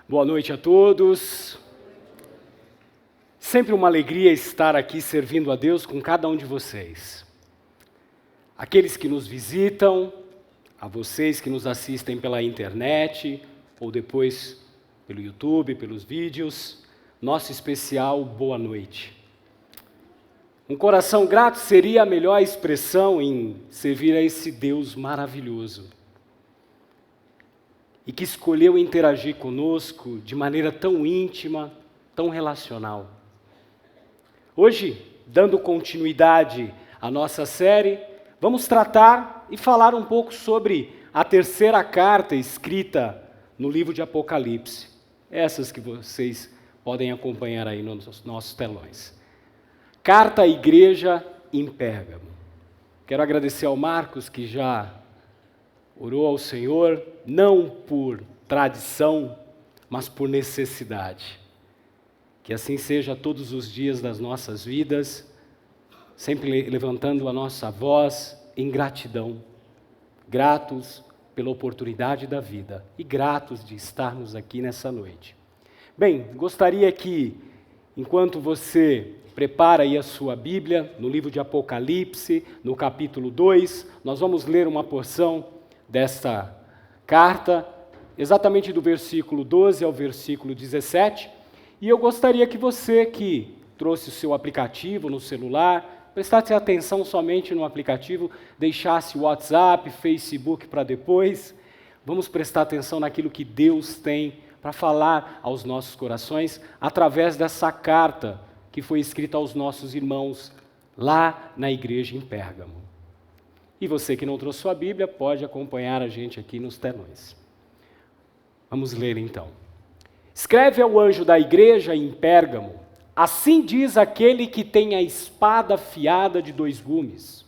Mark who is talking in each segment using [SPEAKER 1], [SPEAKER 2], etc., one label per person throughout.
[SPEAKER 1] Boa noite a todos. Sempre uma alegria estar aqui servindo a Deus com cada um de vocês. Aqueles que nos visitam, a vocês que nos assistem pela internet ou depois pelo YouTube, pelos vídeos, nosso especial boa noite. Um coração grato seria a melhor expressão em servir a esse Deus maravilhoso e que escolheu interagir conosco de maneira tão íntima, tão relacional. Hoje, dando continuidade à nossa série, vamos tratar e falar um pouco sobre a terceira carta escrita no livro de Apocalipse. Essas que vocês podem acompanhar aí nos nossos telões. Carta à igreja em Pérgamo. Quero agradecer ao Marcos que já orou ao Senhor, não por tradição, mas por necessidade. Que assim seja todos os dias das nossas vidas, sempre levantando a nossa voz em gratidão. Gratos pela oportunidade da vida e gratos de estarmos aqui nessa noite. Bem, gostaria que, enquanto você prepara aí a sua Bíblia, no livro de Apocalipse, no capítulo 2, nós vamos ler uma porção desta carta, exatamente do versículo 12 ao versículo 17, e eu gostaria que você que trouxe o seu aplicativo no celular, prestasse atenção somente no aplicativo, deixasse o WhatsApp, Facebook para depois. Vamos prestar atenção naquilo que Deus tem para falar aos nossos corações através dessa carta que foi escrita aos nossos irmãos lá na igreja em Pérgamo. E você que não trouxe sua Bíblia, pode acompanhar a gente aqui nos telões. Vamos ler então. Escreve ao anjo da igreja em Pérgamo, assim diz aquele que tem a espada afiada de 2 gumes.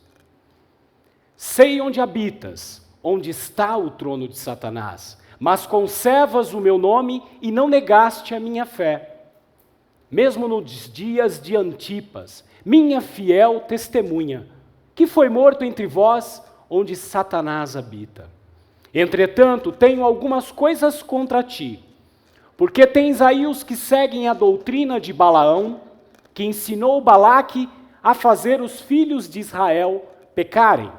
[SPEAKER 1] Sei onde habitas, onde está o trono de Satanás, mas conservas o meu nome e não negaste a minha fé. Mesmo nos dias de Antipas, minha fiel testemunha, que foi morto entre vós, onde Satanás habita. Entretanto, tenho algumas coisas contra ti, porque tens aí os que seguem a doutrina de Balaão, que ensinou Balaque a fazer os filhos de Israel pecarem,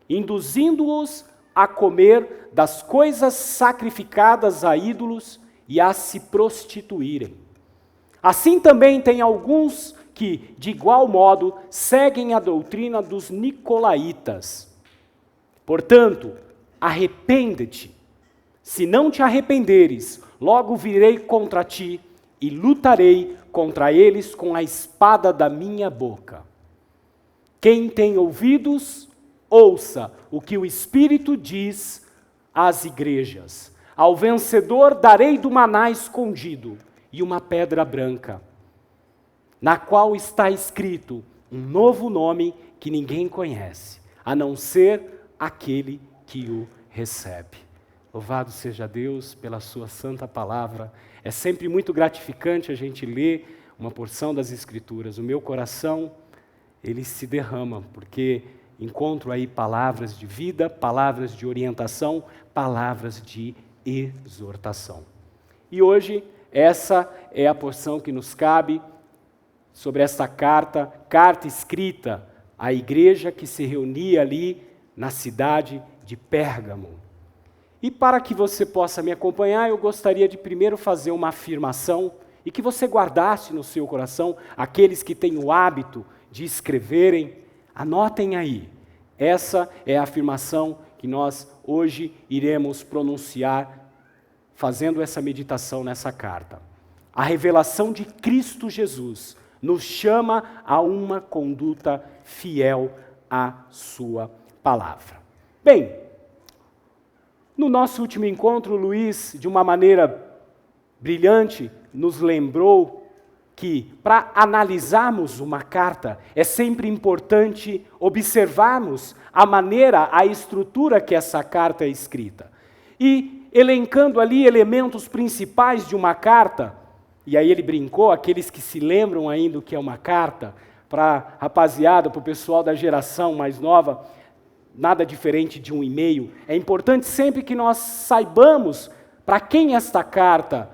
[SPEAKER 1] induzindo-os a comer das coisas sacrificadas a ídolos e a se prostituírem. Assim também tem alguns que, de igual modo, seguem a doutrina dos nicolaítas. Portanto, arrepende-te. Se não te arrependeres, logo virei contra ti e lutarei contra eles com a espada da minha boca. Quem tem ouvidos, ouça o que o Espírito diz às igrejas. Ao vencedor darei do maná escondido e uma pedra branca, na qual está escrito um novo nome que ninguém conhece, a não ser aquele que o recebe. Louvado seja Deus pela sua santa palavra. É sempre muito gratificante a gente ler uma porção das Escrituras. O meu coração, ele se derrama, porque encontro aí palavras de vida, palavras de orientação, palavras de exortação. E hoje, essa é a porção que nos cabe sobre essa carta escrita à igreja que se reunia ali na cidade de Pérgamo. E para que você possa me acompanhar, eu gostaria de primeiro fazer uma afirmação e que você guardasse no seu coração, aqueles que têm o hábito de escreverem, anotem aí. Essa é a afirmação que nós hoje iremos pronunciar, fazendo essa meditação nessa carta. A revelação de Cristo Jesus nos chama a uma conduta fiel à sua palavra. Bem, no nosso último encontro, Luiz, de uma maneira brilhante, nos lembrou que, para analisarmos uma carta, é sempre importante observarmos a maneira, a estrutura que essa carta é escrita. E, elencando ali elementos principais de uma carta, e aí ele brincou, aqueles que se lembram ainda o que é uma carta, para a rapaziada, para o pessoal da geração mais nova, nada diferente de um e-mail. É importante sempre que nós saibamos para quem esta carta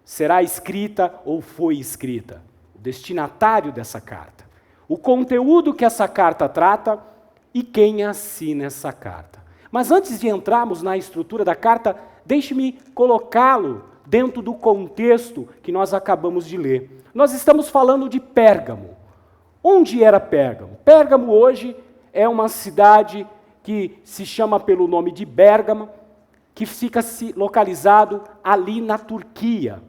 [SPEAKER 1] será escrita ou foi escrita, o destinatário dessa carta, o conteúdo que essa carta trata e quem assina essa carta. Mas antes de entrarmos na estrutura da carta, deixe-me colocá-lo dentro do contexto que nós acabamos de ler. Nós estamos falando de Pérgamo. Onde era Pérgamo? Pérgamo hoje é uma cidade que se chama pelo nome de Bérgamo, que fica localizado ali na Turquia.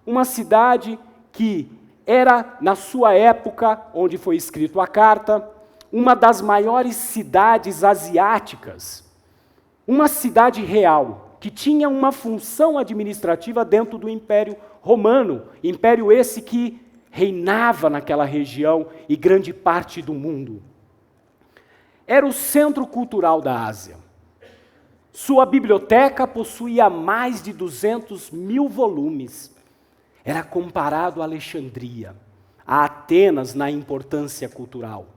[SPEAKER 1] Uma cidade que era, na sua época, onde foi escrita a carta, uma das maiores cidades asiáticas. Uma cidade real, que tinha uma função administrativa dentro do Império Romano, império esse que reinava naquela região e grande parte do mundo. Era o centro cultural da Ásia. Sua biblioteca possuía mais de 200 mil volumes. Era comparado a Alexandria, a Atenas na importância cultural.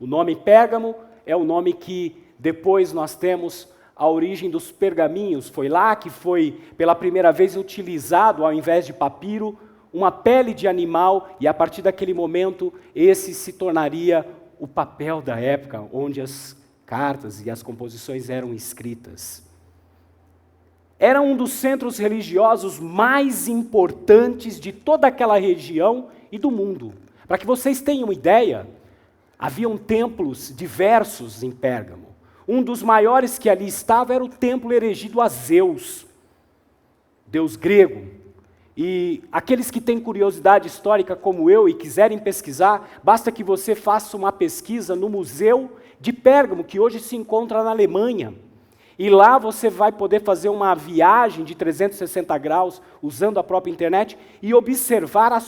[SPEAKER 1] O nome Pérgamo é o nome que depois nós temos a origem dos pergaminhos. Foi lá que foi pela primeira vez utilizado, ao invés de papiro, uma pele de animal, e a partir daquele momento esse se tornaria o papel da época, onde as cartas e as composições eram escritas. Era um dos centros religiosos mais importantes de toda aquela região e do mundo. Para que vocês tenham ideia, haviam templos diversos em Pérgamo. Um dos maiores que ali estava era o templo erigido a Zeus, deus grego. E aqueles que têm curiosidade histórica como eu e quiserem pesquisar, basta que você faça uma pesquisa no Museu de Pérgamo, que hoje se encontra na Alemanha. E lá você vai poder fazer uma viagem de 360 graus, usando a própria internet, e observar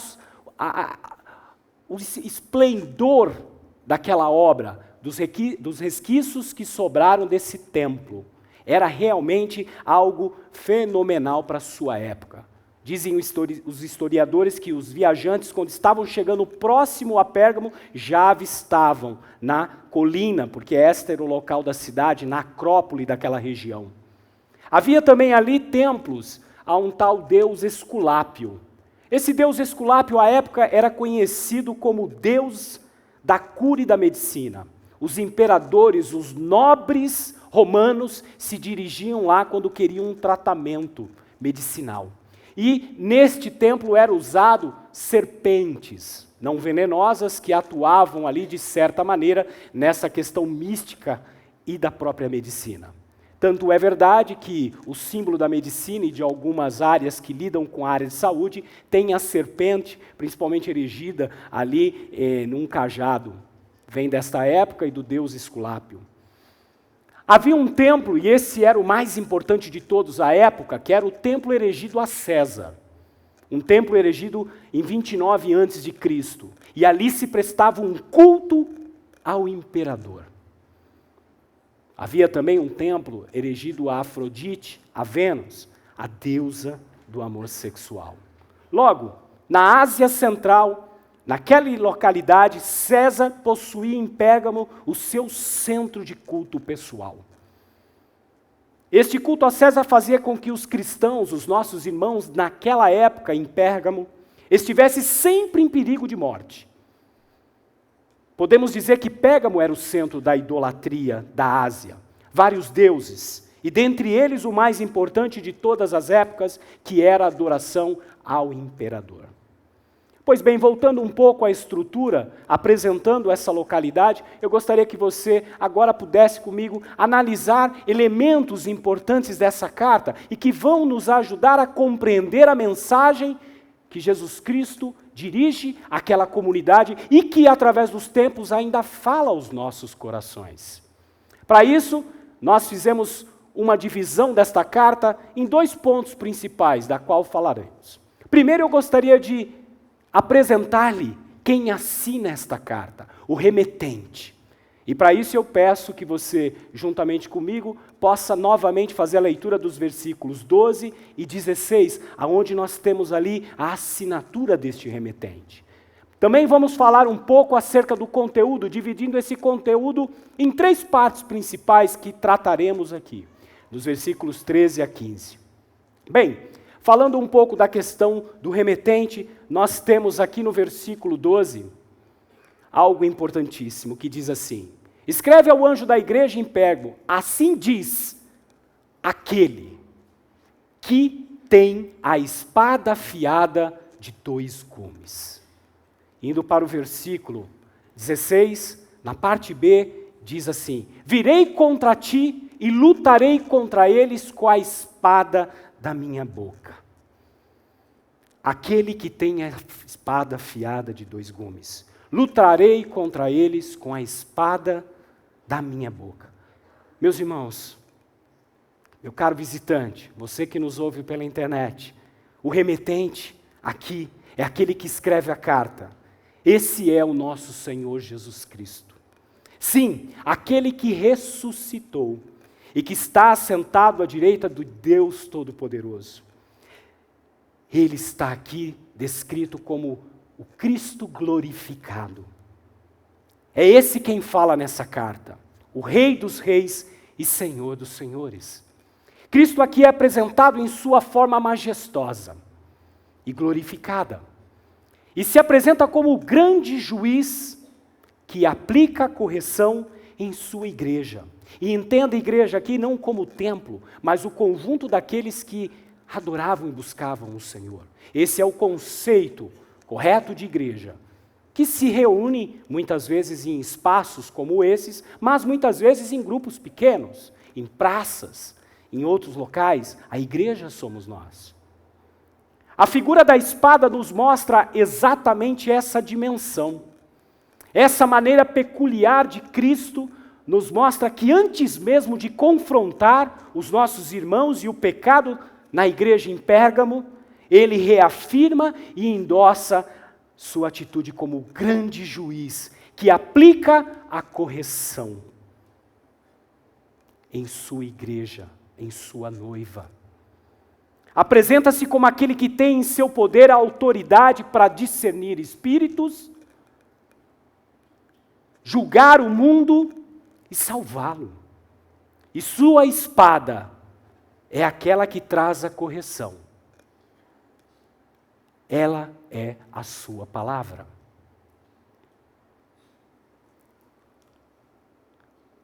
[SPEAKER 1] o esplendor daquela obra, dos resquícios que sobraram desse templo. Era realmente algo fenomenal para a sua época. Dizem os historiadores que os viajantes, quando estavam chegando próximo a Pérgamo, já avistavam na colina, porque este era o local da cidade, na acrópole daquela região. Havia também ali templos a um tal deus Esculápio. Esse deus Esculápio, à época, era conhecido como deus da cura e da medicina. Os imperadores, os nobres romanos se dirigiam lá quando queriam um tratamento medicinal. E neste templo eram usados serpentes, não venenosas, que atuavam ali de certa maneira nessa questão mística e da própria medicina. Tanto é verdade que o símbolo da medicina e de algumas áreas que lidam com a área de saúde tem a serpente, principalmente erigida ali num cajado. Vem desta época e do deus Esculápio. Havia um templo, e esse era o mais importante de todos à época, que era o templo erigido a César. Um templo erigido em 29 a.C. E ali se prestava um culto ao imperador. Havia também um templo erigido a Afrodite, a Vênus, a deusa do amor sexual. Logo, na Ásia Central, naquela localidade, César possuía em Pérgamo o seu centro de culto pessoal. Este culto a César fazia com que os cristãos, os nossos irmãos, naquela época em Pérgamo, estivessem sempre em perigo de morte. Podemos dizer que Pérgamo era o centro da idolatria da Ásia. Vários deuses, e dentre eles o mais importante de todas as épocas, que era a adoração ao imperador. Pois bem, voltando um pouco à estrutura, apresentando essa localidade, eu gostaria que você agora pudesse comigo analisar elementos importantes dessa carta e que vão nos ajudar a compreender a mensagem que Jesus Cristo dirige àquela comunidade e que, através dos tempos, ainda fala aos nossos corações. Para isso, nós fizemos uma divisão desta carta em 2 pontos principais, da qual falaremos. Primeiro, eu gostaria de apresentar-lhe quem assina esta carta, o remetente. E para isso eu peço que você, juntamente comigo, possa novamente fazer a leitura dos versículos 12 e 16, aonde nós temos ali a assinatura deste remetente. Também vamos falar um pouco acerca do conteúdo, dividindo esse conteúdo em 3 partes principais que trataremos aqui, dos versículos 13 a 15. Bem, Falando um pouco da questão do remetente, nós temos aqui no versículo 12 algo importantíssimo que diz assim: escreve ao anjo da igreja em Pérgamo, assim diz aquele que tem a espada afiada de 2 gumes. Indo para o versículo 16, na parte B, diz assim: virei contra ti e lutarei contra eles com a espada da minha boca. Aquele que tem a espada afiada de 2 gumes. Lutarei contra eles com a espada da minha boca. Meus irmãos, meu caro visitante, você que nos ouve pela internet, o remetente aqui é aquele que escreve a carta. Esse é o nosso Senhor Jesus Cristo. Sim, aquele que ressuscitou e que está assentado à direita do Deus Todo-Poderoso. Ele está aqui descrito como o Cristo glorificado. É esse quem fala nessa carta, o Rei dos Reis e Senhor dos Senhores. Cristo aqui é apresentado em sua forma majestosa e glorificada. E se apresenta como o grande juiz que aplica a correção em sua igreja. E entenda a igreja aqui não como o templo, mas o conjunto daqueles que adoravam e buscavam o Senhor. Esse é o conceito correto de igreja, que se reúne muitas vezes em espaços como esses, mas muitas vezes em grupos pequenos, em praças, em outros locais. A igreja somos nós. A figura da espada nos mostra exatamente essa dimensão. Essa maneira peculiar de Cristo nos mostra que antes mesmo de confrontar os nossos irmãos e o pecado na igreja em Pérgamo, ele reafirma e endossa sua atitude como grande juiz que aplica a correção em sua igreja, em sua noiva. Apresenta-se como aquele que tem em seu poder a autoridade para discernir espíritos, julgar o mundo e salvá-lo. E sua espada é aquela que traz a correção. Ela é a sua palavra.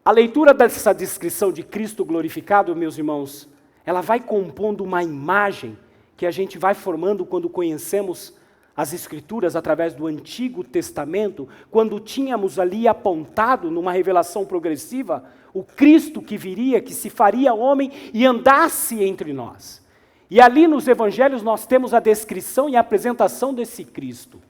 [SPEAKER 1] A leitura dessa descrição de Cristo glorificado, meus irmãos, ela vai compondo uma imagem que a gente vai formando quando conhecemos as Escrituras através do Antigo Testamento, quando tínhamos ali apontado numa revelação progressiva o Cristo que viria, que se faria homem e andasse entre nós. E ali nos Evangelhos nós temos a descrição e a apresentação desse Cristo,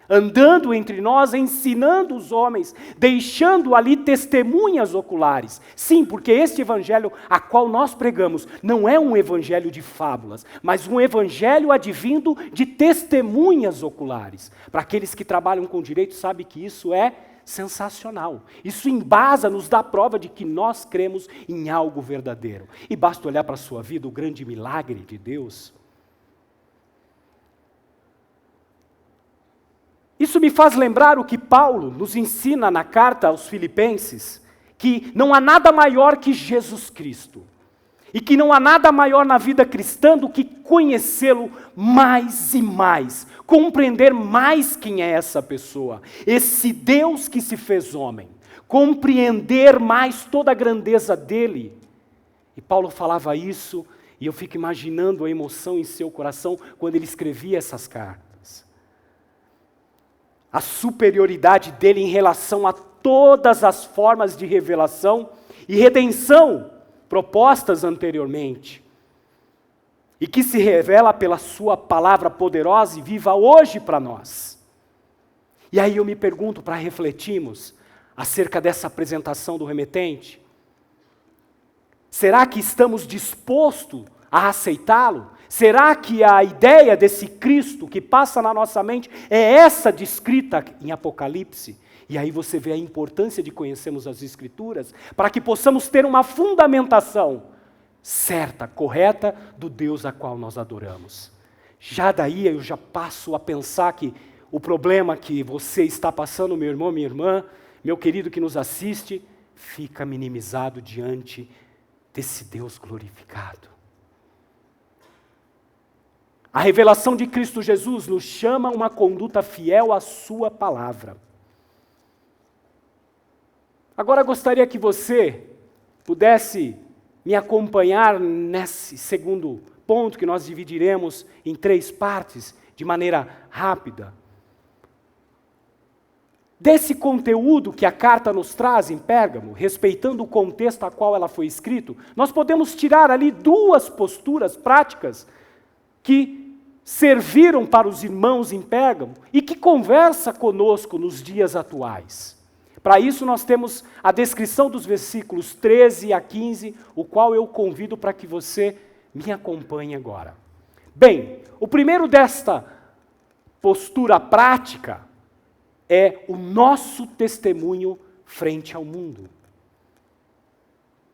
[SPEAKER 1] andando entre nós, ensinando os homens, deixando ali testemunhas oculares. Sim, porque este evangelho a qual nós pregamos não é um evangelho de fábulas, mas um evangelho advindo de testemunhas oculares. Para aqueles que trabalham com direito, sabem que isso é sensacional. Isso embasa, nos dá prova de que nós cremos em algo verdadeiro. E basta olhar para a sua vida, o grande milagre de Deus. Isso me faz lembrar o que Paulo nos ensina na carta aos Filipenses, que não há nada maior que Jesus Cristo, e que não há nada maior na vida cristã do que conhecê-lo mais e mais, compreender mais quem é essa pessoa, esse Deus que se fez homem, compreender mais toda a grandeza dele. E Paulo falava isso, e eu fico imaginando a emoção em seu coração quando ele escrevia essas cartas. A superioridade dele em relação a todas as formas de revelação e redenção propostas anteriormente, e que se revela pela sua palavra poderosa e viva hoje para nós. E aí eu me pergunto, para refletirmos acerca dessa apresentação do remetente, será que estamos dispostos a aceitá-lo? Será que a ideia desse Cristo que passa na nossa mente é essa descrita em Apocalipse? E aí você vê a importância de conhecermos as Escrituras, para que possamos ter uma fundamentação certa, correta, do Deus a qual nós adoramos. Já daí eu já passo a pensar que o problema que você está passando, meu irmão, minha irmã, meu querido que nos assiste, fica minimizado diante desse Deus glorificado. A revelação de Cristo Jesus nos chama a uma conduta fiel à sua palavra. Agora gostaria que você pudesse me acompanhar nesse segundo ponto que nós dividiremos em 3 partes, de maneira rápida. Desse conteúdo que a carta nos traz em Pérgamo, respeitando o contexto a qual ela foi escrita, nós podemos tirar ali 2 posturas práticas que serviram para os irmãos em Pérgamo e que conversa conosco nos dias atuais. Para isso nós temos a descrição dos versículos 13 a 15, o qual eu convido para que você me acompanhe agora. Bem, o primeiro desta postura prática é o nosso testemunho frente ao mundo.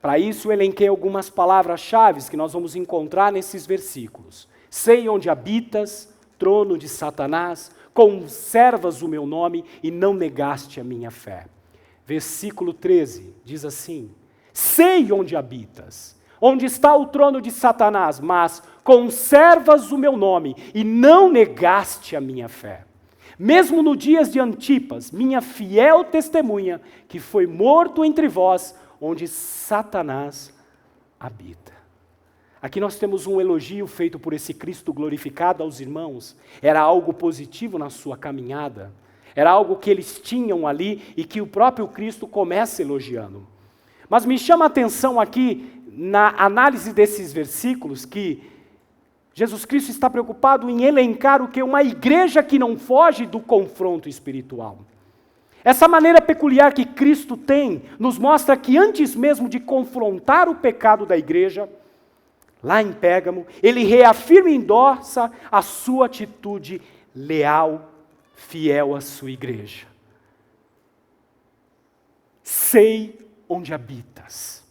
[SPEAKER 1] Para isso, eu elenquei algumas palavras-chave que nós vamos encontrar nesses versículos. Sei onde habitas, trono de Satanás, conservas o meu nome e não negaste a minha fé. Versículo 13 diz assim: sei onde habitas, onde está o trono de Satanás, mas conservas o meu nome e não negaste a minha fé. Mesmo no dias de Antipas, minha fiel testemunha, que foi morto entre vós, onde Satanás habita. Aqui nós temos um elogio feito por esse Cristo glorificado aos irmãos. Era algo positivo na sua caminhada. Era algo que eles tinham ali e que o próprio Cristo começa elogiando. Mas me chama a atenção aqui, na análise desses versículos, que Jesus Cristo está preocupado em elencar o que? Uma igreja que não foge do confronto espiritual. Essa maneira peculiar que Cristo tem nos mostra que antes mesmo de confrontar o pecado da igreja, lá em Pérgamo, ele reafirma e endossa a sua atitude leal, fiel à sua igreja. Sei onde habitas.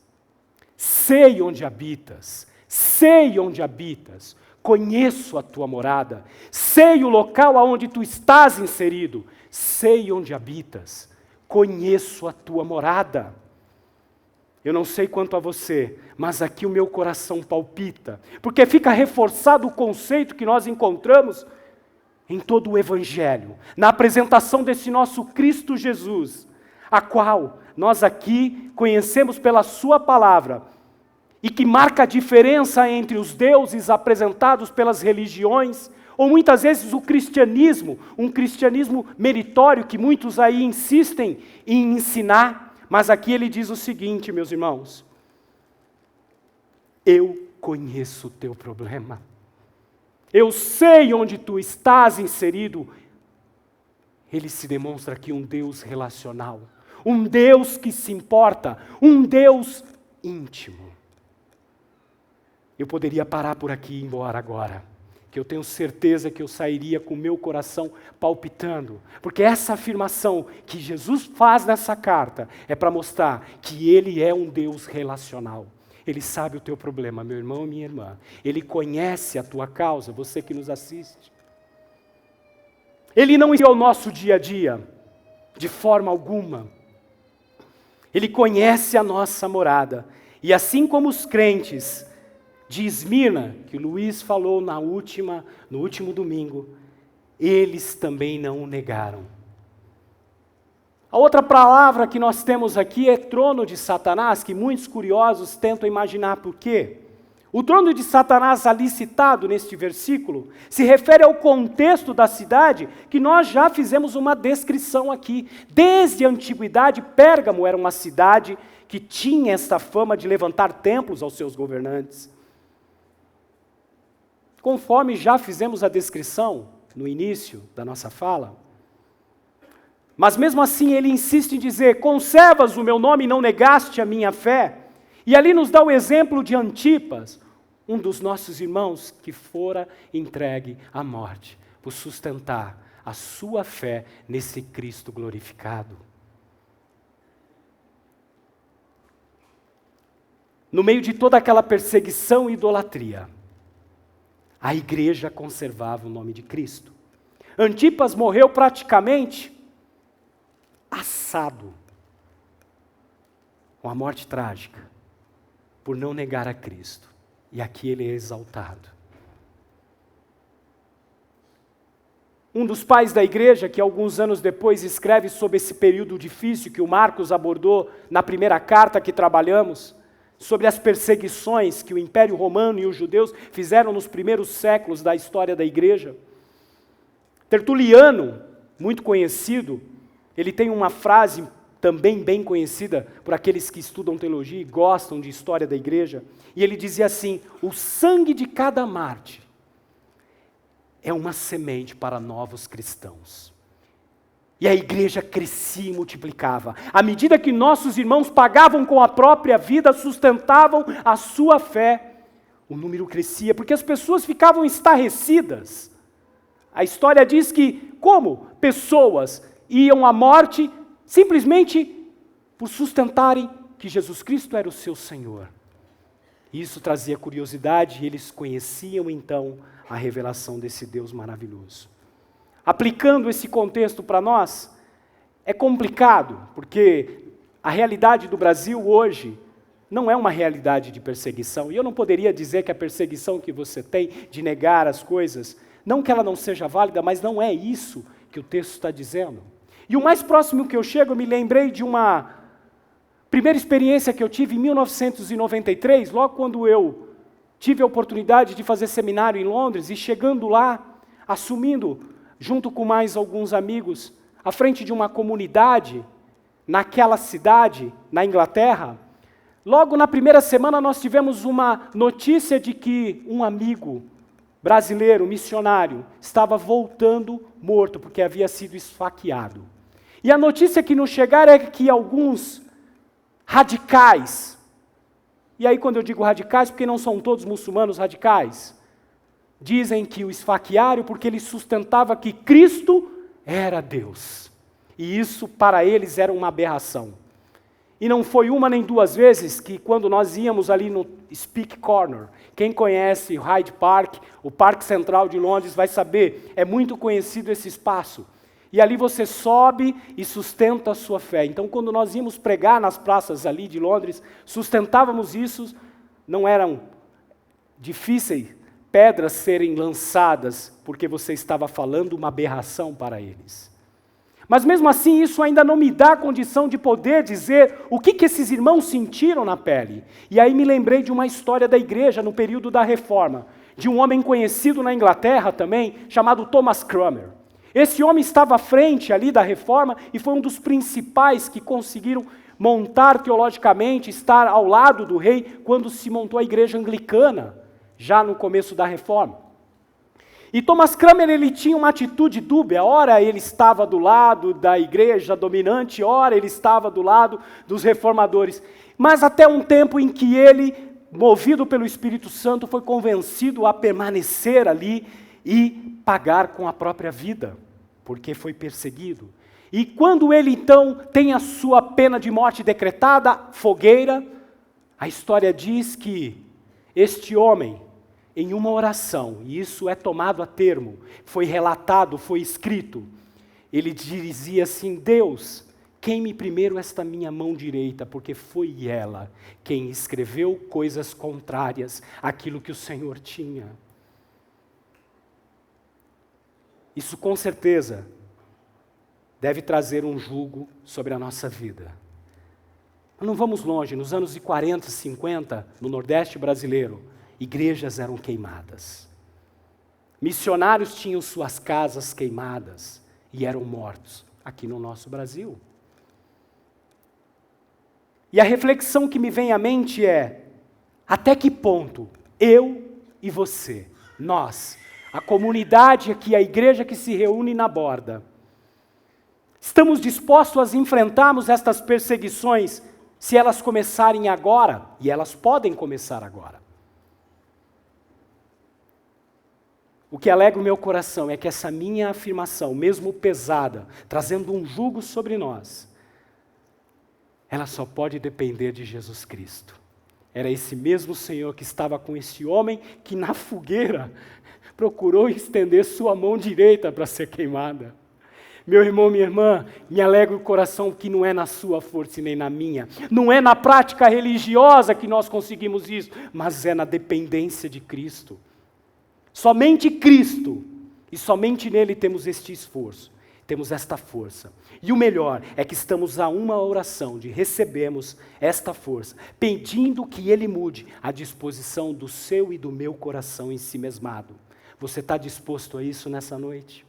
[SPEAKER 1] Sei onde habitas. Sei onde habitas. Conheço a tua morada, sei o local aonde tu estás inserido, sei onde habitas, conheço a tua morada. Eu não sei quanto a você, mas aqui o meu coração palpita, porque fica reforçado o conceito que nós encontramos em todo o Evangelho, na apresentação desse nosso Cristo Jesus, a qual nós aqui conhecemos pela sua palavra, e que marca a diferença entre os deuses apresentados pelas religiões, ou muitas vezes o cristianismo, um cristianismo meritório que muitos aí insistem em ensinar, mas aqui ele diz o seguinte, meus irmãos: eu conheço o teu problema, eu sei onde tu estás inserido. Ele se demonstra aqui um Deus relacional, um Deus que se importa, um Deus íntimo. Eu poderia parar por aqui e ir embora agora, que eu tenho certeza que eu sairia com o meu coração palpitando, porque essa afirmação que Jesus faz nessa carta é para mostrar que Ele é um Deus relacional. Ele sabe o teu problema, meu irmão e minha irmã. Ele conhece a tua causa, você que nos assiste. Ele não é o nosso dia a dia, de forma alguma. Ele conhece a nossa morada, e assim como os crentes de Esmirna, que o Luiz falou no último domingo, eles também não o negaram. A outra palavra que nós temos aqui é trono de Satanás, que muitos curiosos tentam imaginar por quê. O trono de Satanás ali citado neste versículo se refere ao contexto da cidade que nós já fizemos uma descrição aqui. Desde a antiguidade, Pérgamo era uma cidade que tinha esta fama de levantar templos aos seus governantes. Conforme já fizemos a descrição no início da nossa fala, mas mesmo assim ele insiste em dizer: conservas o meu nome e não negaste a minha fé. E ali nos dá o exemplo de Antipas, um dos nossos irmãos que fora entregue à morte, por sustentar a sua fé nesse Cristo glorificado. No meio de toda aquela perseguição e idolatria, a igreja conservava o nome de Cristo. Antipas morreu praticamente assado, uma morte trágica, por não negar a Cristo. E aqui ele é exaltado. Um dos pais da igreja, que alguns anos depois escreve sobre esse período difícil que o Marcos abordou na primeira carta que trabalhamos, sobre as perseguições que o Império Romano e os judeus fizeram nos primeiros séculos da história da igreja. Tertuliano, muito conhecido, ele tem uma frase também bem conhecida por aqueles que estudam teologia e gostam de história da igreja, e ele dizia assim: o sangue de cada mártir é uma semente para novos cristãos. E a igreja crescia e multiplicava. À medida que nossos irmãos pagavam com a própria vida, sustentavam a sua fé, o número crescia, porque as pessoas ficavam estarrecidas. A história diz que, como pessoas iam à morte simplesmente por sustentarem que Jesus Cristo era o seu Senhor. Isso trazia curiosidade e eles conheciam então a revelação desse Deus maravilhoso. Aplicando esse contexto para nós, é complicado, porque a realidade do Brasil hoje não é uma realidade de perseguição. E eu não poderia dizer que a perseguição que você tem de negar as coisas, não que ela não seja válida, mas não é isso que o texto está dizendo. E o mais próximo que eu chego, eu me lembrei de uma primeira experiência que eu tive em 1993, logo quando eu tive a oportunidade de fazer seminário em Londres, e chegando lá, assumindo, junto com mais alguns amigos, à frente de uma comunidade, naquela cidade, na Inglaterra, logo na primeira semana nós tivemos uma notícia de que um amigo brasileiro, missionário, estava voltando morto, porque havia sido esfaqueado. E a notícia que nos chegara é que alguns radicais, e aí quando eu digo radicais, porque não são todos muçulmanos radicais, dizem que o esfaquearam porque ele sustentava que Cristo era Deus. E isso para eles era uma aberração. E não foi uma nem duas vezes que quando nós íamos ali no Speak Corner, quem conhece o Hyde Park, o Parque Central de Londres vai saber, é muito conhecido esse espaço. E ali você sobe e sustenta a sua fé. Então quando nós íamos pregar nas praças ali de Londres, sustentávamos isso, não eram difíceis pedras serem lançadas, porque você estava falando uma aberração para eles. Mas mesmo assim, isso ainda não me dá a condição de poder dizer o que esses irmãos sentiram na pele. E aí me lembrei de uma história da igreja no período da Reforma, de um homem conhecido na Inglaterra também, chamado Thomas Cranmer. Esse homem estava à frente ali da Reforma e foi um dos principais que conseguiram montar teologicamente, estar ao lado do rei, quando se montou a igreja anglicana, já no começo da Reforma. E Thomas Cranmer, ele tinha uma atitude dúbia, ora ele estava do lado da igreja dominante, ora ele estava do lado dos reformadores, mas até um tempo em que ele, movido pelo Espírito Santo, foi convencido a permanecer ali e pagar com a própria vida, porque foi perseguido. E quando ele então tem a sua pena de morte decretada, fogueira, a história diz que este homem, em uma oração, e isso é tomado a termo, foi relatado, foi escrito, ele dizia assim: Deus, queime primeiro esta minha mão direita, porque foi ela quem escreveu coisas contrárias àquilo que o Senhor tinha. Isso com certeza deve trazer um jugo sobre a nossa vida. Não vamos longe, nos anos de 40, 50, no Nordeste brasileiro, igrejas eram queimadas. Missionários tinham suas casas queimadas e eram mortos aqui no nosso Brasil. E a reflexão que me vem à mente é: até que ponto eu e você, nós, a comunidade aqui, a igreja que se reúne na borda, estamos dispostos a enfrentarmos estas perseguições se elas começarem agora, e elas podem começar agora. O que alegra o meu coração é que essa minha afirmação, mesmo pesada, trazendo um jugo sobre nós, ela só pode depender de Jesus Cristo. Era esse mesmo Senhor que estava com esse homem que na fogueira procurou estender sua mão direita para ser queimada. Meu irmão, minha irmã, me alegra o coração que não é na sua força e nem na minha. Não é na prática religiosa que nós conseguimos isso, mas é na dependência de Cristo. Somente Cristo e somente nele temos este esforço, temos esta força. E o melhor é que estamos a uma oração de recebermos esta força, pedindo que ele mude a disposição do seu e do meu coração ensimesmado. Você está disposto a isso nessa noite?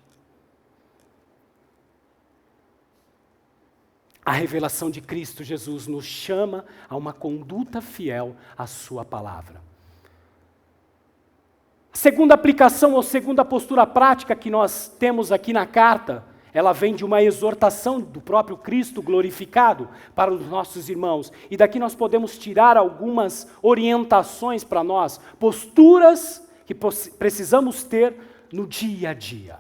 [SPEAKER 1] A revelação de Cristo Jesus nos chama a uma conduta fiel à sua palavra. A segunda aplicação ou segunda postura prática que nós temos aqui na carta, ela vem de uma exortação do próprio Cristo glorificado para os nossos irmãos. E daqui nós podemos tirar algumas orientações para nós, posturas que precisamos ter no dia a dia.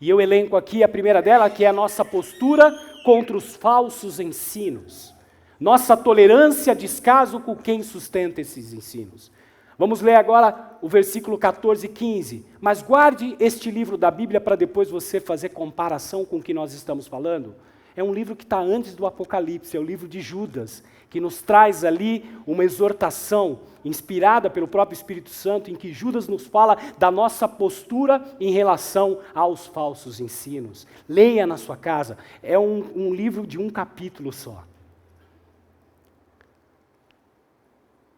[SPEAKER 1] E eu elenco aqui a primeira dela, que é a nossa postura contra os falsos ensinos. Nossa tolerância, descaso com quem sustenta esses ensinos. Vamos ler agora o versículo 14 e 15. Mas guarde este livro da Bíblia para depois você fazer comparação com o que nós estamos falando. É um livro que está antes do Apocalipse, é o livro de Judas, que nos traz ali uma exortação inspirada pelo próprio Espírito Santo, em que Judas nos fala da nossa postura em relação aos falsos ensinos. Leia na sua casa, é um livro de um capítulo só.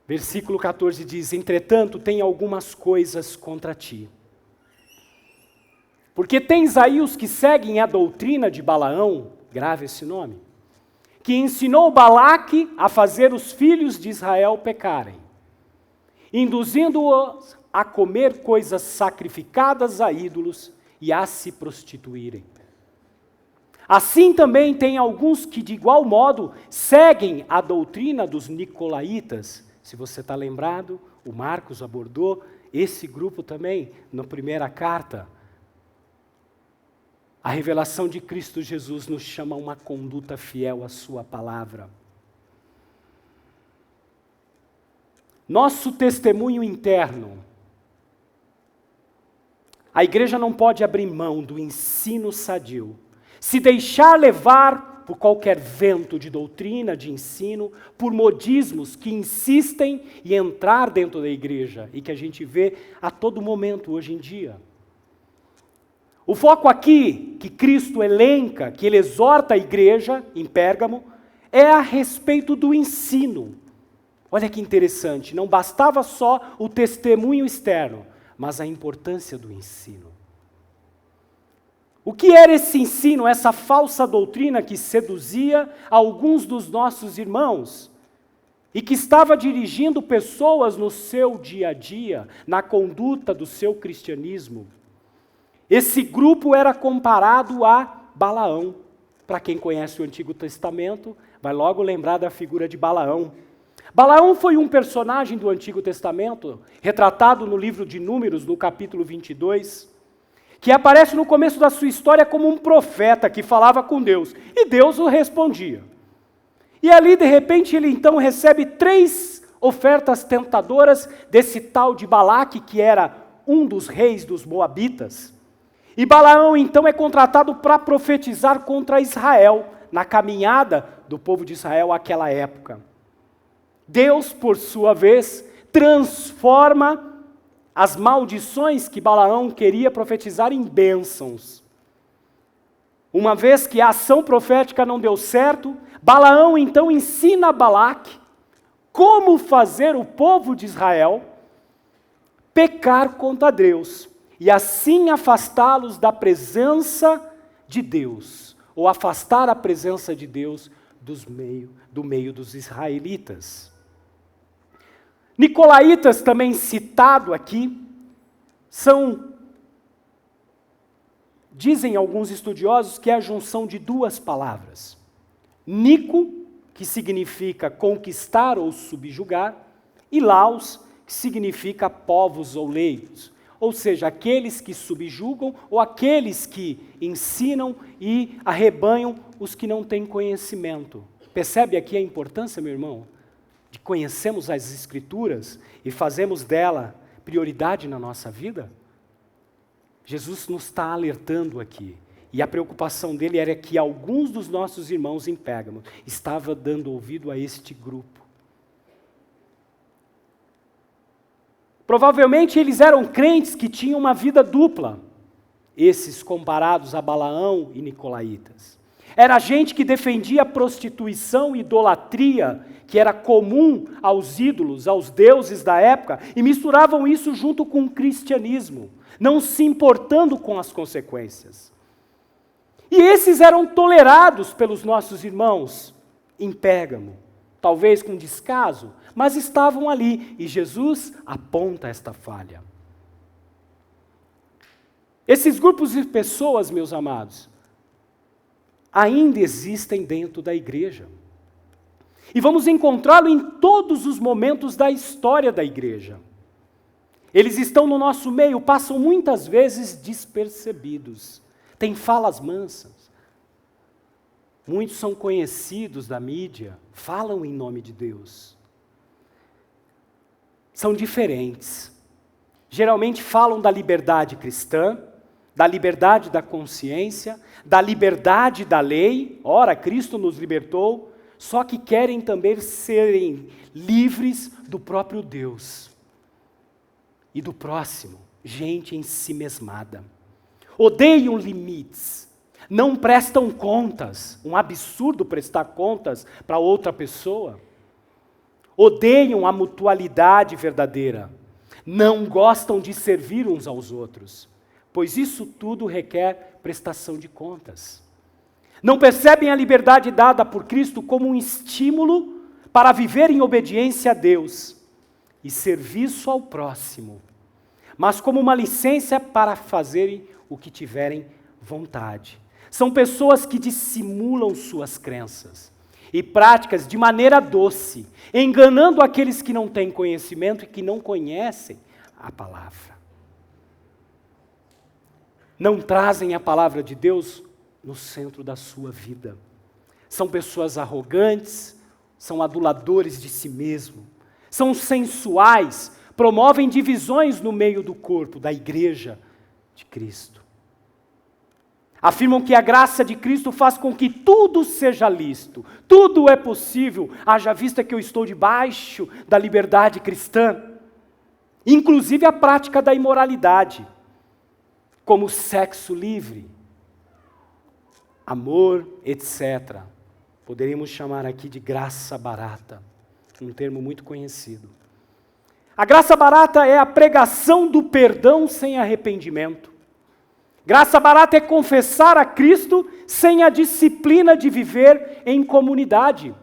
[SPEAKER 1] Versículo 14 diz: entretanto, tem algumas coisas contra ti. Porque tens aí os que seguem a doutrina de Balaão, grave esse nome, que ensinou Balaque a fazer os filhos de Israel pecarem, induzindo-os a comer coisas sacrificadas a ídolos e a se prostituírem. Assim também tem alguns que, de igual modo, seguem a doutrina dos nicolaítas. Se você está lembrado, o Marcos abordou esse grupo também na primeira carta. A revelação de Cristo Jesus nos chama a uma conduta fiel à sua palavra. Nosso testemunho interno. A igreja não pode abrir mão do ensino sadio, se deixar levar por qualquer vento de doutrina, de ensino, por modismos que insistem em entrar dentro da igreja e que a gente vê a todo momento hoje em dia. O foco aqui, que Cristo elenca, que ele exorta a igreja em Pérgamo, é a respeito do ensino. Olha que interessante, não bastava só o testemunho externo, mas a importância do ensino. O que era esse ensino, essa falsa doutrina que seduzia alguns dos nossos irmãos e que estava dirigindo pessoas no seu dia a dia, na conduta do seu cristianismo? Esse grupo era comparado a Balaão. Para quem conhece o Antigo Testamento, vai logo lembrar da figura de Balaão. Balaão foi um personagem do Antigo Testamento, retratado no livro de Números, no capítulo 22, que aparece no começo da sua história como um profeta que falava com Deus, e Deus o respondia. E ali, de repente, ele então recebe 3 ofertas tentadoras desse tal de Balaque, que era um dos reis dos Moabitas. E Balaão, então, é contratado para profetizar contra Israel, na caminhada do povo de Israel àquela época. Deus, por sua vez, transforma as maldições que Balaão queria profetizar em bênçãos. Uma vez que a ação profética não deu certo, Balaão então ensina a Balaque como fazer o povo de Israel pecar contra Deus e assim afastá-los da presença de Deus, ou afastar a presença de Deus do meio dos israelitas. Nicolaítas, também citado aqui, dizem alguns estudiosos que é a junção de 2 palavras. Nico, que significa conquistar ou subjugar, e laos, que significa povos ou leigos. Ou seja, aqueles que subjugam ou aqueles que ensinam e arrebanham os que não têm conhecimento. Percebe aqui a importância, meu irmão, de conhecermos as Escrituras e fazermos dela prioridade na nossa vida? Jesus nos está alertando aqui. E a preocupação dele era que alguns dos nossos irmãos em Pérgamo estavam dando ouvido a este grupo. Provavelmente eles eram crentes que tinham uma vida dupla. esses comparados a Balaão e nicolaítas. Era gente que defendia a prostituição e idolatria, que era comum aos ídolos, aos deuses da época, e misturavam isso junto com o cristianismo, não se importando com as consequências. E esses eram tolerados pelos nossos irmãos em Pérgamo, talvez com descaso, mas estavam ali, e Jesus aponta esta falha. Esses grupos de pessoas, meus amados, ainda existem dentro da igreja. E vamos encontrá-lo em todos os momentos da história da igreja. Eles estão no nosso meio, passam muitas vezes despercebidos. Têm falas mansas. Muitos são conhecidos da mídia, falam em nome de Deus. São diferentes. Geralmente falam da liberdade cristã, da liberdade da consciência, da liberdade da lei. Ora, Cristo nos libertou, só que querem também serem livres do próprio Deus e do próximo. Gente ensimesmada. Odeiam limites, não prestam contas. Um absurdo prestar contas para outra pessoa. Odeiam a mutualidade verdadeira. Não gostam de servir uns aos outros, pois isso tudo requer prestação de contas. Não percebem a liberdade dada por Cristo como um estímulo para viver em obediência a Deus e serviço ao próximo, mas como uma licença para fazerem o que tiverem vontade. São pessoas que dissimulam suas crenças e práticas de maneira doce, enganando aqueles que não têm conhecimento e que não conhecem a palavra. Não trazem a palavra de Deus no centro da sua vida. São pessoas arrogantes, são aduladores de si mesmo, são sensuais, promovem divisões no meio do corpo, da igreja de Cristo. Afirmam que a graça de Cristo faz com que tudo seja lícito, tudo é possível, haja vista que eu estou debaixo da liberdade cristã, inclusive a prática da imoralidade, como sexo livre, amor, etc. Poderíamos chamar aqui de graça barata, um termo muito conhecido. A graça barata é a pregação do perdão sem arrependimento. Graça barata é confessar a Cristo sem a disciplina de viver em comunidade.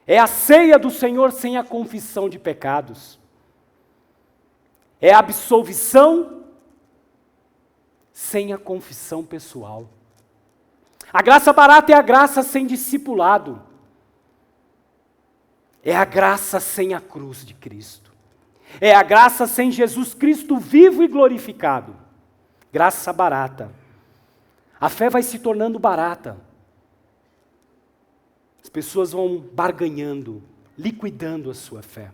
[SPEAKER 1] É a ceia do Senhor sem a confissão de pecados. É a absolvição sem a confissão pessoal. A graça barata é a graça sem discipulado. É a graça sem a cruz de Cristo. É a graça sem Jesus Cristo vivo e glorificado. Graça barata. A fé vai se tornando barata. As pessoas vão barganhando, liquidando a sua fé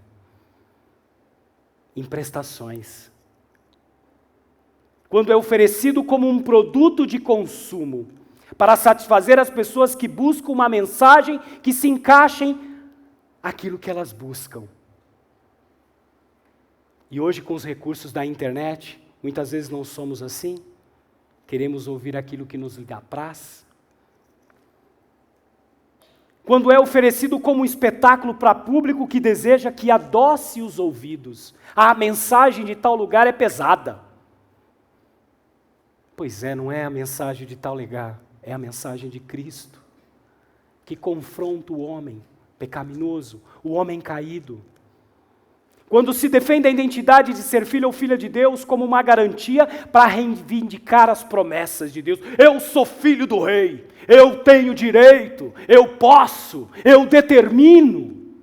[SPEAKER 1] em prestações. Quando é oferecido como um produto de consumo, para satisfazer as pessoas que buscam uma mensagem que se encaixe aquilo que elas buscam. E hoje, com os recursos da internet, muitas vezes não somos assim. Queremos ouvir aquilo que nos apraz. Quando é oferecido como um espetáculo para público que deseja que adoce os ouvidos. A mensagem de tal lugar é pesada. Pois é, não é a mensagem de tal lugar, é a mensagem de Cristo, que confronta o homem pecaminoso, o homem caído. Quando se defende a identidade de ser filho ou filha de Deus como uma garantia para reivindicar as promessas de Deus. Eu sou filho do rei, eu tenho direito, eu posso, eu determino.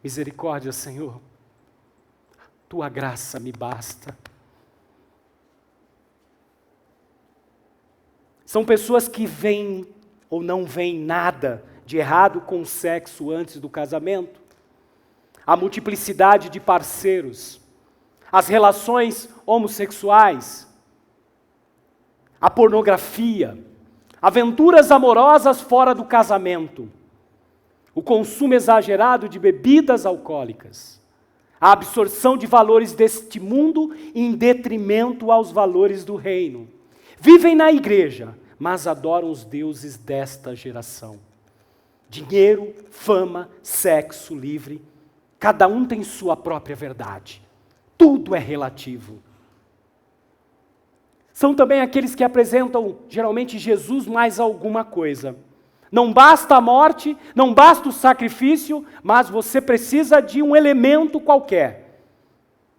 [SPEAKER 1] Misericórdia, Senhor, tua graça me basta. São pessoas que veem ou não veem nada de errado com o sexo antes do casamento. A multiplicidade de parceiros, as relações homossexuais, a pornografia, aventuras amorosas fora do casamento, o consumo exagerado de bebidas alcoólicas, a absorção de valores deste mundo em detrimento aos valores do reino. Vivem na igreja, mas adoram os deuses desta geração. Dinheiro, fama, sexo livre, cada um tem sua própria verdade. Tudo é relativo. São também aqueles que apresentam, geralmente, Jesus mais alguma coisa. Não basta a morte, não basta o sacrifício, mas você precisa de um elemento qualquer.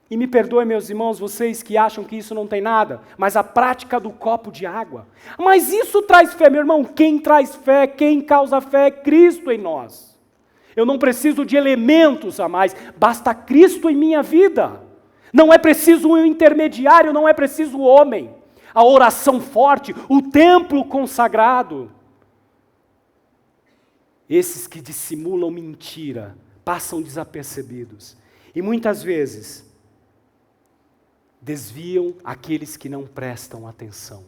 [SPEAKER 1] E me perdoem, meus irmãos, vocês que acham que isso não tem nada, mas a prática do copo de água. Mas isso traz fé, meu irmão. Quem traz fé, quem causa fé é Cristo em nós. Eu não preciso de elementos a mais, basta Cristo em minha vida. Não é preciso um intermediário, não é preciso o homem. A oração forte, o templo consagrado. Esses que dissimulam mentira, passam desapercebidos. E muitas vezes desviam aqueles que não prestam atenção.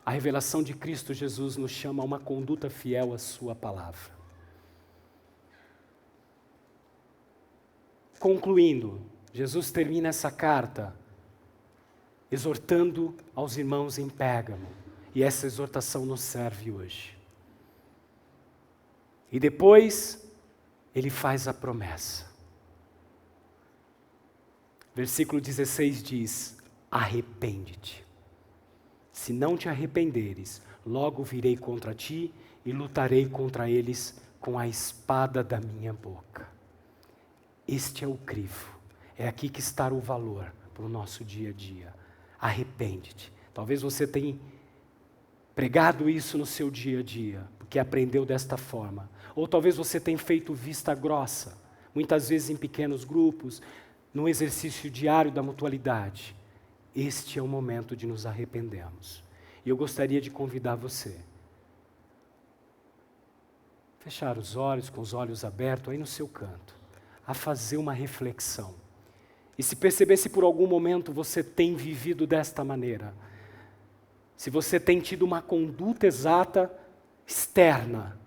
[SPEAKER 1] A revelação de Cristo Jesus nos chama a uma conduta fiel à sua palavra. Concluindo, Jesus termina essa carta exortando aos irmãos em Pérgamo, e essa exortação nos serve hoje. E depois, ele faz a promessa. Versículo 16 diz: arrepende-te. Se não te arrependeres, logo virei contra ti e lutarei contra eles com a espada da minha boca. Este é o crivo. É aqui que está o valor para o nosso dia a dia. Arrepende-te. Talvez você tenha pregado isso no seu dia a dia, porque aprendeu desta forma. Ou talvez você tenha feito vista grossa, muitas vezes em pequenos grupos, no exercício diário da mutualidade. Este é o momento de nos arrependermos. E eu gostaria de convidar você a fechar os olhos, com os olhos abertos, aí no seu canto, a fazer uma reflexão. E se perceber se por algum momento você tem vivido desta maneira, se você tem tido uma conduta exata externa,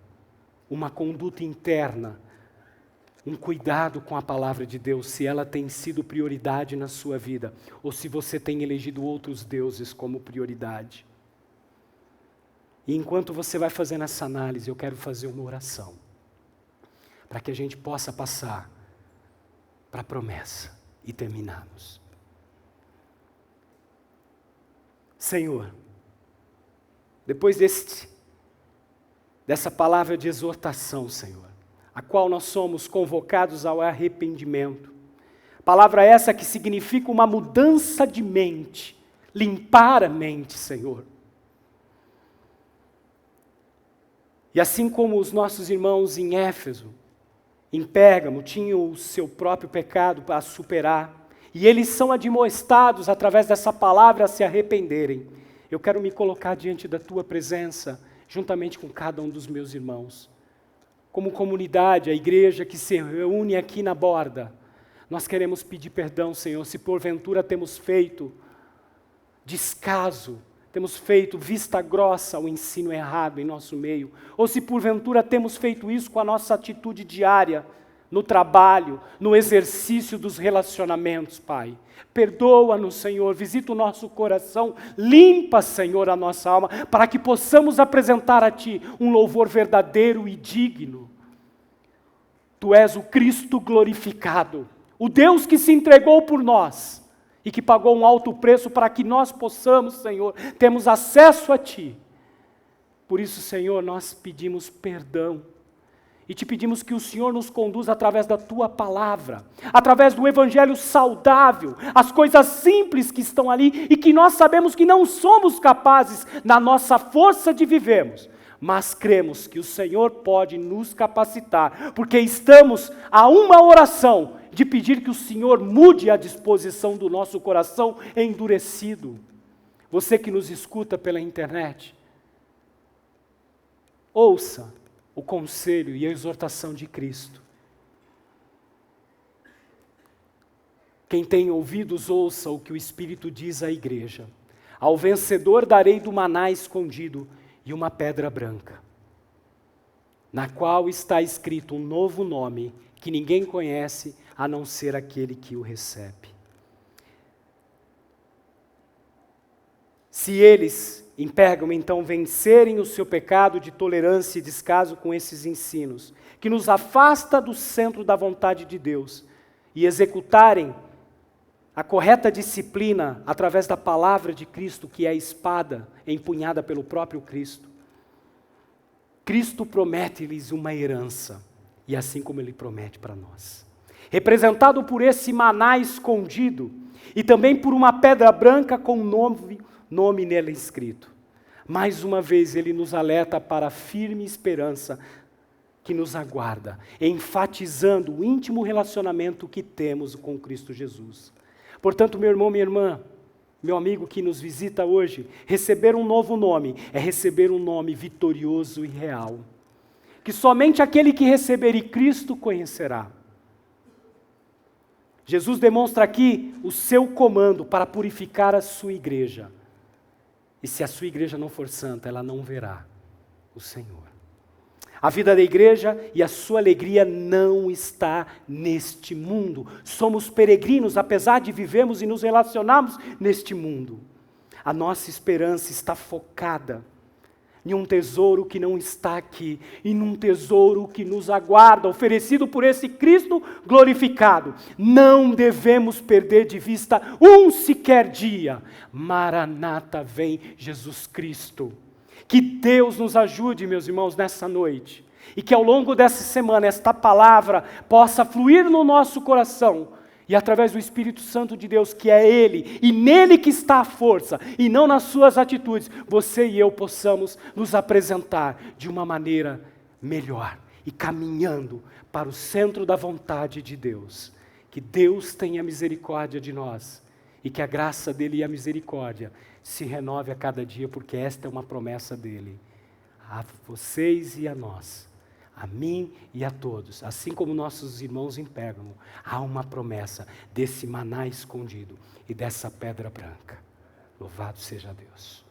[SPEAKER 1] uma conduta interna, um cuidado com a palavra de Deus, se ela tem sido prioridade na sua vida, ou se você tem elegido outros deuses como prioridade. E enquanto você vai fazendo essa análise, eu quero fazer uma oração, para que a gente possa passar para a promessa e terminarmos. Senhor, depois dessa palavra de exortação, Senhor, a qual nós somos convocados ao arrependimento, palavra essa que significa uma mudança de mente, limpar a mente, Senhor. E assim como os nossos irmãos em Éfeso, em Pérgamo, tinham o seu próprio pecado para superar, e eles são admoestados através dessa palavra a se arrependerem. Eu quero me colocar diante da Tua presença, juntamente com cada um dos meus irmãos. Como comunidade, a igreja que se reúne aqui na borda, nós queremos pedir perdão, Senhor, se porventura temos feito descaso, temos feito vista grossa ao ensino errado em nosso meio, ou se porventura temos feito isso com a nossa atitude diária, no trabalho, no exercício dos relacionamentos, Pai. Perdoa-nos, Senhor, visita o nosso coração, limpa, Senhor, a nossa alma, para que possamos apresentar a Ti um louvor verdadeiro e digno. Tu és o Cristo glorificado, o Deus que se entregou por nós, e que pagou um alto preço para que nós possamos, Senhor, termos acesso a Ti. Por isso, Senhor, nós pedimos perdão e Te pedimos que o Senhor nos conduza através da Tua palavra, através do Evangelho saudável, as coisas simples que estão ali e que nós sabemos que não somos capazes na nossa força de vivermos, mas cremos que o Senhor pode nos capacitar, porque estamos a uma oração de pedir que o Senhor mude a disposição do nosso coração endurecido. Você que nos escuta pela internet, ouça o conselho e a exortação de Cristo. Quem tem ouvidos, ouça o que o Espírito diz à igreja. Ao vencedor darei do maná escondido e uma pedra branca. na qual está escrito um novo nome que ninguém conhece a não ser aquele que o recebe. Se eles, em Pérgamo, então, vencerem o seu pecado de tolerância e descaso com esses ensinos, que nos afasta do centro da vontade de Deus, e executarem a correta disciplina através da palavra de Cristo, que é a espada empunhada pelo próprio Cristo, Cristo promete-lhes uma herança, e assim como Ele promete para nós. Representado por esse maná escondido, e também por uma pedra branca com nome nele escrito. Mais uma vez Ele nos alerta para a firme esperança que nos aguarda, enfatizando o íntimo relacionamento que temos com Cristo Jesus. Portanto, meu irmão, minha irmã, meu amigo que nos visita hoje, receber um novo nome é receber um nome vitorioso e real, que somente aquele que receber Cristo conhecerá. Jesus demonstra aqui o seu comando para purificar a sua igreja. E se a sua igreja não for santa, ela não verá o Senhor. A vida da igreja e a sua alegria não está neste mundo. Somos peregrinos, apesar de vivermos e nos relacionarmos neste mundo. A nossa esperança está focada em um tesouro que não está aqui, e num tesouro que nos aguarda, oferecido por esse Cristo glorificado. Não devemos perder de vista um sequer dia. Maranata, vem Jesus Cristo. Que Deus nos ajude, meus irmãos, nessa noite, e que ao longo dessa semana esta palavra possa fluir no nosso coração, e através do Espírito Santo de Deus, que é Ele, e nele que está a força, e não nas suas atitudes, você e eu possamos nos apresentar de uma maneira melhor, e caminhando para o centro da vontade de Deus. Que Deus tenha misericórdia de nós, e que a graça dEle e a misericórdia se renove a cada dia, porque esta é uma promessa dEle, a vocês e a nós, a mim e a todos, assim como nossos irmãos em Pérgamo, há uma promessa desse maná escondido e dessa pedra branca. Louvado seja Deus.